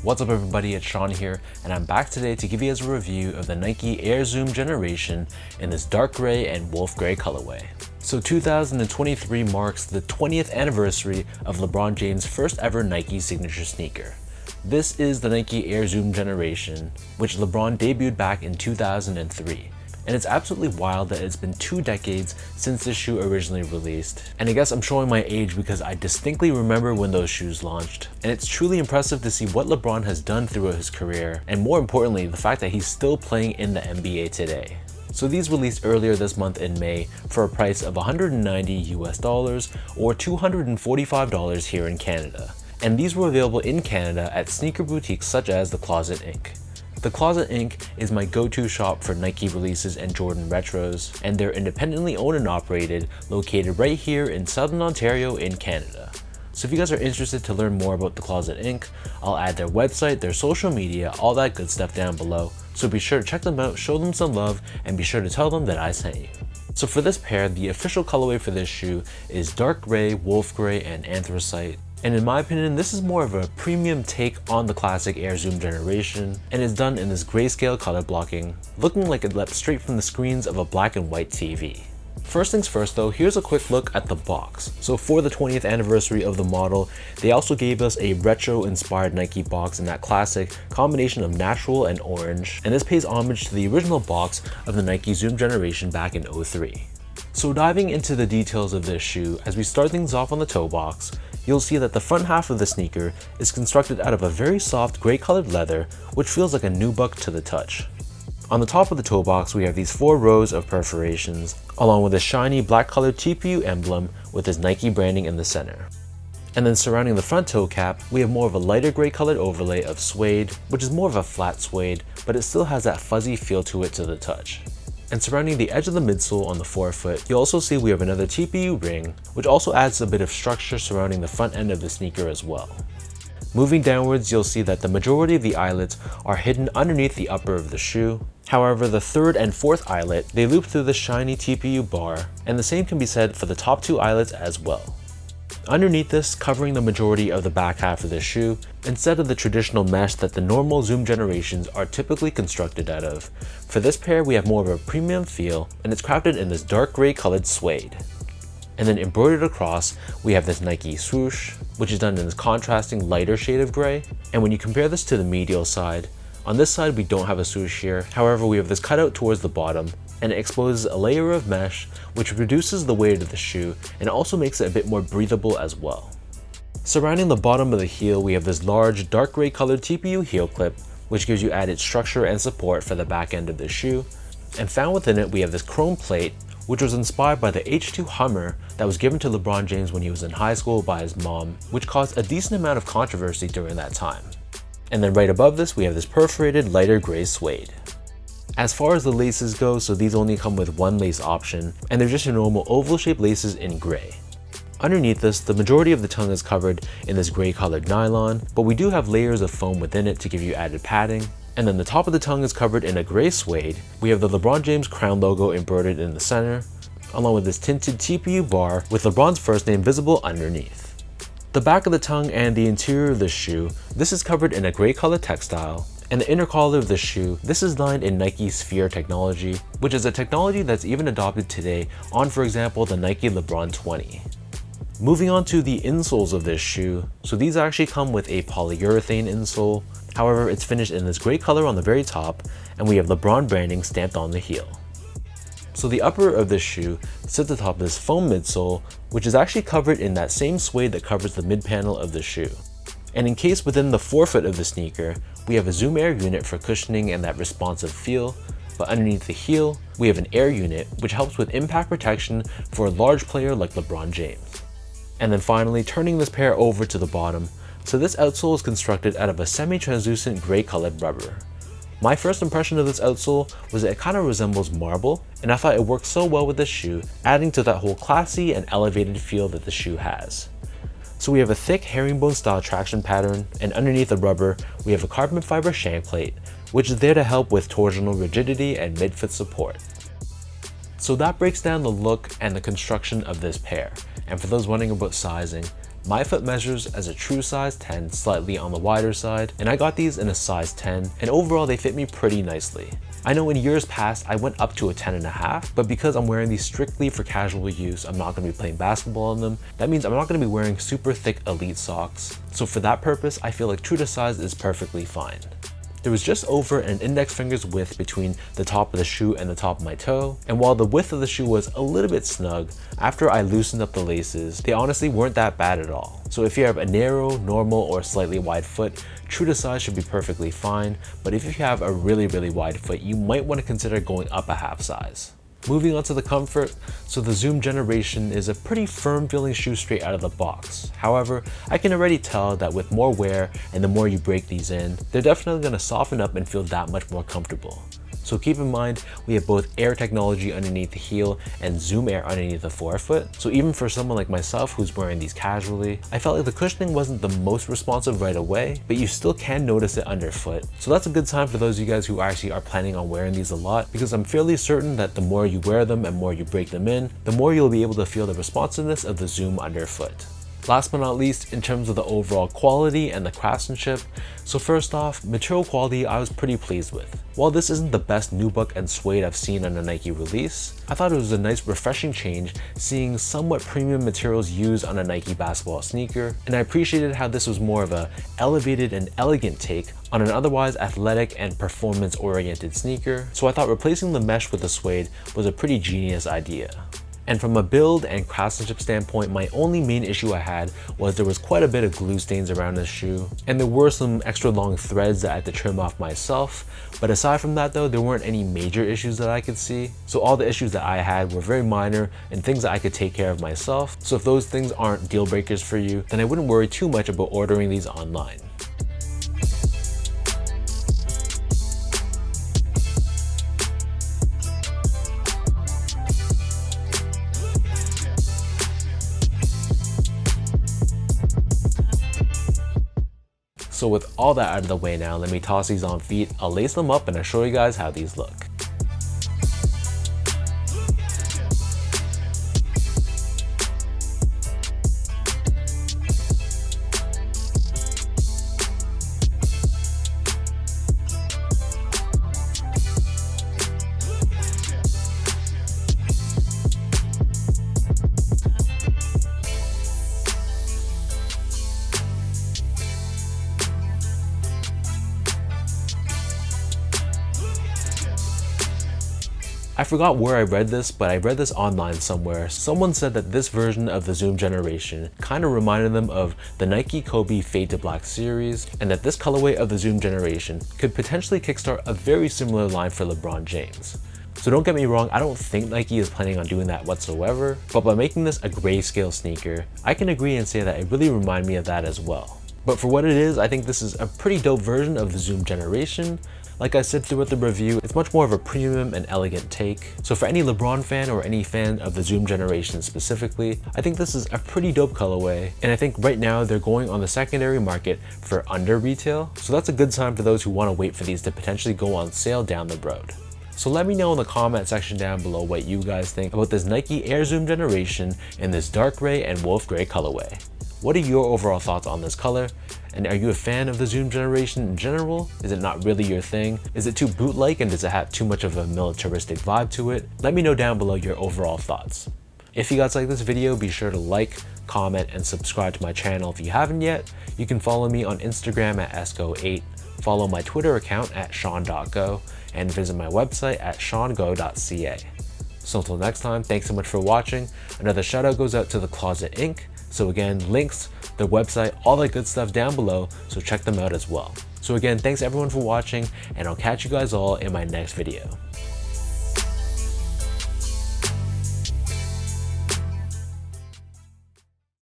What's up everybody, it's Sean here, and I'm back today to give you guys a review of the Nike Air Zoom Generation in this dark gray and wolf gray colorway. So 2023 marks the 20th anniversary of LeBron James' first ever Nike signature sneaker. This is the Nike Air Zoom Generation, which LeBron debuted back in 2003. And it's absolutely wild that it's been 2 decades since this shoe originally released. And I guess I'm showing my age because I distinctly remember when those shoes launched. And it's truly impressive to see what LeBron has done throughout his career, and more importantly, the fact that he's still playing in the NBA today. So these released earlier this month in May for a price of $190 US or $245 here in Canada. And these were available in Canada at sneaker boutiques such as The Closet Inc. The Closet Inc. is my go-to shop for Nike releases and Jordan retros, and they're independently owned and operated, located right here in Southern Ontario in Canada. So if you guys are interested to learn more about The Closet Inc., I'll add their website, their social media, all that good stuff down below. So be sure to check them out, show them some love, and be sure to tell them that I sent you. So for this pair, the official colorway for this shoe is dark gray, wolf gray, and anthracite. And in my opinion, this is more of a premium take on the classic Air Zoom Generation, and is done in this grayscale color blocking, looking like it leapt straight from the screens of a black and white TV. First things first though, here's a quick look at the box. So for the 20th anniversary of the model, they also gave us a retro inspired Nike box in that classic combination of natural and orange, and this pays homage to the original box of the Nike Zoom Generation back in 2003. So diving into the details of this shoe, as we start things off on the toe box, you'll see that the front half of the sneaker is constructed out of a very soft gray colored leather, which feels like a nubuck to the touch. On the top of the toe box, we have these 4 rows of perforations, along with a shiny black colored TPU emblem with this Nike branding in the center. And then surrounding the front toe cap, we have more of a lighter gray colored overlay of suede, which is more of a flat suede, but it still has that fuzzy feel to it to the touch. And surrounding the edge of the midsole on the forefoot, you'll also see we have another TPU ring, which also adds a bit of structure surrounding the front end of the sneaker as well. Moving downwards, you'll see that the majority of the eyelets are hidden underneath the upper of the shoe. However, the 3rd and 4th eyelet, they loop through the shiny TPU bar, and the same can be said for the top 2 eyelets as well. Underneath this, covering the majority of the back half of the shoe, instead of the traditional mesh that the normal Zoom Generations are typically constructed out of, for this pair we have more of a premium feel, and it's crafted in this dark gray colored suede. And then embroidered across, we have this Nike swoosh, which is done in this contrasting lighter shade of gray. And when you compare this to the medial side, on this side we don't have a swoosh here, however we have this cutout towards the bottom, and it exposes a layer of mesh which reduces the weight of the shoe and also makes it a bit more breathable as well. Surrounding the bottom of the heel, we have this large dark gray colored TPU heel clip, which gives you added structure and support for the back end of the shoe. And found within it, we have this chrome plate, which was inspired by the H2 Hummer that was given to LeBron James when he was in high school by his mom, which caused a decent amount of controversy during that time. And then right above this, we have this perforated lighter gray suede. As far as the laces go, so these only come with 1 lace option, and they're just your normal oval shaped laces in gray. Underneath this, the majority of the tongue is covered in this gray colored nylon, but we do have layers of foam within it to give you added padding. And then the top of the tongue is covered in a gray suede. We have the LeBron James crown logo embroidered in the center, along with this tinted TPU bar with LeBron's first name visible underneath. The back of the tongue and the interior of the shoe, this is covered in a gray colored textile. And the inner collar of the shoe, this is lined in Nike Sphere technology, which is a technology that's even adopted today on, for example, the Nike LeBron 20. Moving on to the insoles of this shoe, so these actually come with a polyurethane insole. However, it's finished in this gray color on the very top, and we have LeBron branding stamped on the heel. So the upper of this shoe sits atop this foam midsole, which is actually covered in that same suede that covers the mid panel of the shoe. And encased within the forefoot of the sneaker, we have a Zoom Air unit for cushioning and that responsive feel, but underneath the heel, we have an air unit which helps with impact protection for a large player like LeBron James. And then finally, turning this pair over to the bottom, so this outsole is constructed out of a semi-translucent gray colored rubber. My first impression of this outsole was that it kind of resembles marble, and I thought it worked so well with this shoe, adding to that whole classy and elevated feel that the shoe has. So we have a thick herringbone style traction pattern, and underneath the rubber, we have a carbon fiber shank plate, which is there to help with torsional rigidity and midfoot support. So that breaks down the look and the construction of this pair. And for those wondering about sizing, My foot measures as a true size 10, slightly on the wider side, and I got these in a size 10, and overall they fit me pretty nicely. I know in years past I went up to a 10.5, but because I'm wearing these strictly for casual use, I'm not going to be playing basketball in them. That means I'm not going to be wearing super thick elite socks. So for that purpose, I feel like true to size is perfectly fine. There was just over an index finger's width between the top of the shoe and the top of my toe, and while the width of the shoe was a little bit snug, after I loosened up the laces, they honestly weren't that bad at all. So if you have a narrow, normal, or slightly wide foot, true to size should be perfectly fine, but if you have a really wide foot, you might want to consider going up a half size. Moving on to the comfort, so the Zoom Generation is a pretty firm feeling shoe straight out of the box. However, I can already tell that with more wear and the more you break these in, they're definitely going to soften up and feel that much more comfortable. So keep in mind, we have both air technology underneath the heel and Zoom Air underneath the forefoot. So even for someone like myself who's wearing these casually, I felt like the cushioning wasn't the most responsive right away, but you still can notice it underfoot. So that's a good sign for those of you guys who actually are planning on wearing these a lot, because I'm fairly certain that the more you wear them and more you break them in, the more you'll be able to feel the responsiveness of the Zoom underfoot. Last but not least, in terms of the overall quality and the craftsmanship, so first off, material quality I was pretty pleased with. While this isn't the best nubuck and suede I've seen on a Nike release, I thought it was a nice refreshing change seeing somewhat premium materials used on a Nike basketball sneaker, and I appreciated how this was more of a elevated and elegant take on an otherwise athletic and performance-oriented sneaker, so I thought replacing the mesh with the suede was a pretty genius idea. And from a build and craftsmanship standpoint, my only main issue I had was there was quite a bit of glue stains around this shoe, and there were some extra long threads that I had to trim off myself. But aside from that though, there weren't any major issues that I could see. So all the issues that I had were very minor and things that I could take care of myself. So if those things aren't deal breakers for you, then I wouldn't worry too much about ordering these online. So with all that out of the way now, let me toss these on feet, I'll lace them up and I'll show you guys how these look. I forgot where I read this, but I read this online somewhere. Someone said that this version of the Zoom Generation kind of reminded them of the Nike Kobe Fade to Black series, and that this colorway of the Zoom Generation could potentially kickstart a very similar line for LeBron James. So don't get me wrong, I don't think Nike is planning on doing that whatsoever, but by making this a grayscale sneaker, I can agree and say that it really reminded me of that as well. But for what it is, I think this is a pretty dope version of the Zoom Generation. Like I said throughout the review, it's much more of a premium and elegant take. So for any LeBron fan or any fan of the Zoom Generation specifically, I think this is a pretty dope colorway. And I think right now they're going on the secondary market for under retail. So that's a good sign for those who want to wait for these to potentially go on sale down the road. So let me know in the comment section down below what you guys think about this Nike Air Zoom Generation in this dark gray and wolf gray colorway. What are your overall thoughts on this color? And are you a fan of the Zoom Generation in general? Is it not really your thing? Is it too boot-like and does it have too much of a militaristic vibe to it? Let me know down below your overall thoughts. If you guys like this video, be sure to like, comment, and subscribe to my channel if you haven't yet. You can follow me on Instagram at esco8, follow my Twitter account at sean.go, and visit my website at seango.ca. So until next time, thanks so much for watching. Another shout out goes out to The Closet Inc. So again, links, their website, all that good stuff down below, so check them out as well. So again, thanks everyone for watching, and I'll catch you guys all in my next video.